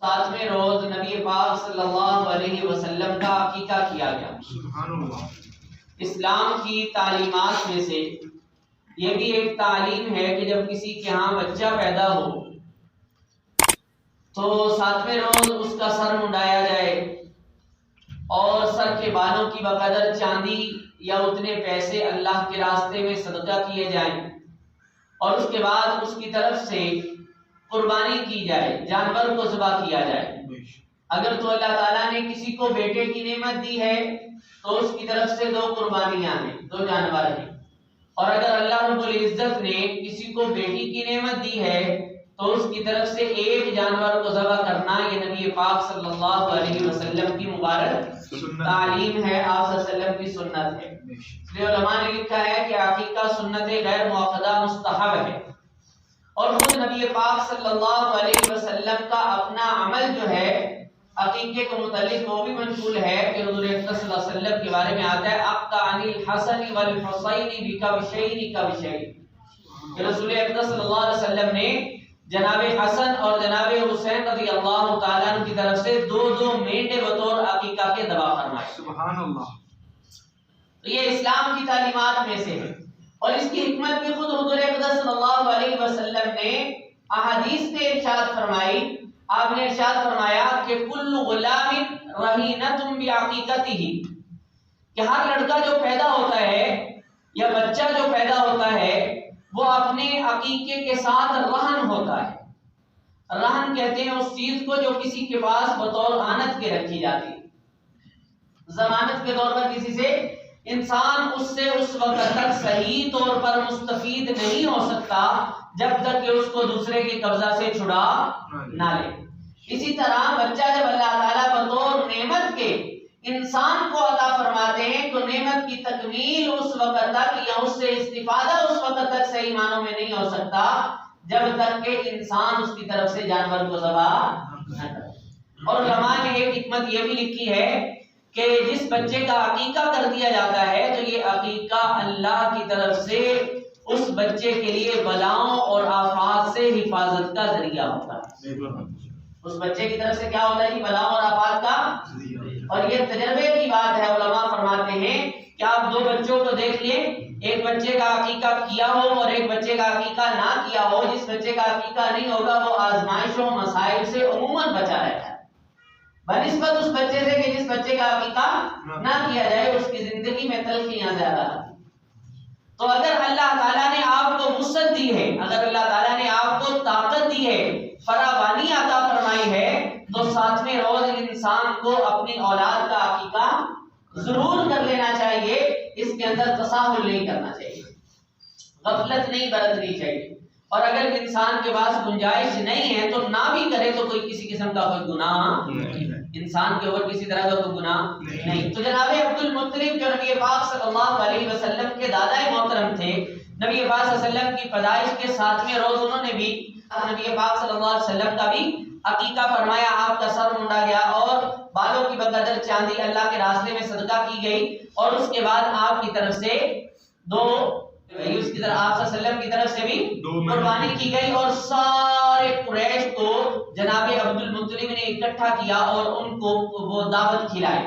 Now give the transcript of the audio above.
7ویں روز نبی پاک صلی اللہ علیہ وسلم کا عقیقہ کیا گیا۔ سبحان اللہ۔ اسلام کی تعلیمات میں سے یہ بھی ایک تعلیم ہے کہ جب کسی کے ہاں بچہ پیدا ہو تو 7ویں روز اس کا سر منڈایا جائے اور سر کے بالوں کی بقدر چاندی یا اتنے پیسے اللہ کے راستے میں صدقہ کیے جائیں، اور اس کے بعد اس کی طرف سے قربانی کی جائے، جانور کو ذبح کیا جائے۔ اگر تو اللہ تعالیٰ نے کسی کو بیٹے کی نعمت دی ہے تو اس کی طرف سے 2 قربانیاں ہیں، 2 جانور ہیں، اور اگر اللہ رب العزت نے کسی کو بیٹی کی نعمت دی ہے تو اس کی طرف سے 1 جانور کو ذبح کرنا یہ نبی پاک صلی اللہ علیہ وسلم کی مبارک تعلیم ہے، آپ صلی اللہ علیہ وسلم کی سنت ہے۔ اس لیے علماء نے لکھا ہے کہ عقیقہ سنت غیر مؤکدہ مستحب ہے، اور خود نبی پاک صلی اللہ علیہ وسلم کا اپنا عمل جو ہے عقیقے کو متعلق وہ بھی منقول ہے کہ حضور اکرم صلی اللہ علیہ وسلم کے بارے میں آتا ہے عقد عن الحسن والحسین بکبشین کبشین، کہ رسول اکرم صلی اللہ علیہ وسلم نے جناب حسن اور جناب حسین رضی اللہ تعالیٰ عنہ کی طرف سے 2 مینڈے بطور عقیقہ کے ذبح فرمائے۔ سبحان اللہ۔ تو یہ اسلام کی تعلیمات میں سے ہے، اور اس کی حکمت بھی خود حضور اکرم صلی اللہ علیہ وسلم نے احادیث میں ارشاد فرمائی۔ آپ نے ارشاد فرمایا کہ کل غلام رہینۃ بعقیقتہ، کہ ہر لڑکا جو پیدا ہوتا ہے یا بچہ جو پیدا ہوتا ہے وہ اپنے عقیقے کے ساتھ رہن ہوتا ہے۔ رہن کہتے ہیں اس چیز کو جو کسی کے پاس بطور امانت کے رکھی جاتی ہے، ضمانت کے طور پر کسی سے انسان اس سے اس وقت تک صحیح طور پر مستفید نہیں ہو سکتا جب تک کہ اس کو دوسرے کے قبضہ سے چھڑا نہ لے۔ اسی طرح بچہ جب اللہ تعالیٰ بطور نعمت کے انسان کو عطا فرماتے ہیں تو نعمت کی تکمیل اس وقت تک یا اس سے استفادہ اس وقت تک صحیح معنوں میں نہیں ہو سکتا جب تک کہ انسان اس کی طرف سے جانور کو ذبح نہ کرے۔ اور علماء نے ایک حکمت یہ بھی لکھی ہے کہ جس بچے کا عقیقہ کر دیا جاتا ہے تو یہ عقیقہ اللہ کی طرف سے اس بچے کے لیے بلاؤں اور آفات سے حفاظت کا ذریعہ ہوتا ہے۔ اس بچے کی طرف سے کیا ہوتا ہے کہ بلاؤں اور آفات کا، اور یہ تجربے کی بات ہے۔ علماء فرماتے ہیں کہ آپ 2 بچوں کو دیکھ لیں، ایک بچے کا عقیقہ کیا ہو اور ایک بچے کا عقیقہ نہ کیا ہو، جس بچے کا عقیقہ نہیں ہوگا وہ آزمائشوں مسائل سے عموماً بچا رہتا ہے بنسبت اس بچے سے کہ جس بچے کا عقیقہ نہ کیا جائے، اس کی زندگی میں تلخیاں زیادہ آتی۔ تو اگر اللہ تعالیٰ نے آپ کو وسعت دی ہے، اگر اللہ تعالیٰ نے آپ کو طاقت دی ہے، فراوانی عطا فرمائی ہے، تو 7ویں روز انسان کو اپنی اولاد کا عقیقہ ضرور کر لینا چاہیے۔ اس کے اندر تساہل نہیں کرنا چاہیے، غفلت نہیں برتنی چاہیے، اور اگر انسان کے پاس گنجائش نہیں ہے تو نہ بھی کرے تو کوئی کسی قسم کا کوئی گناہ انسان کے اوپر کسی طرح کا کوئی گناہ نہیں۔ تو جناب عبد المطلب جو نبی پاک صلی اللہ علیہ وسلم کے دادا محترم تھے، نبی پاک صلی اللہ علیہ وسلم کی پیدائش کے 7ویں روز انہوں نے بھی نبی پاک صلی اللہ علیہ وسلم کا بھی عقیقہ فرمایا۔ آپ کا سر مونڈا گیا اور بالوں کی بقدر چاندی اللہ کے راستے میں صدقہ کی گئی، اور اس کے بعد آپ کی طرف سے 2 اس کی طرف آپ صلی اللہ علیہ وسلم کی طرف سے بھی قربانی کی گئی، اور سارے قریش کو جناب عبد المطلب نے اکٹھا کیا اور ان کو وہ دعوت کھلائی۔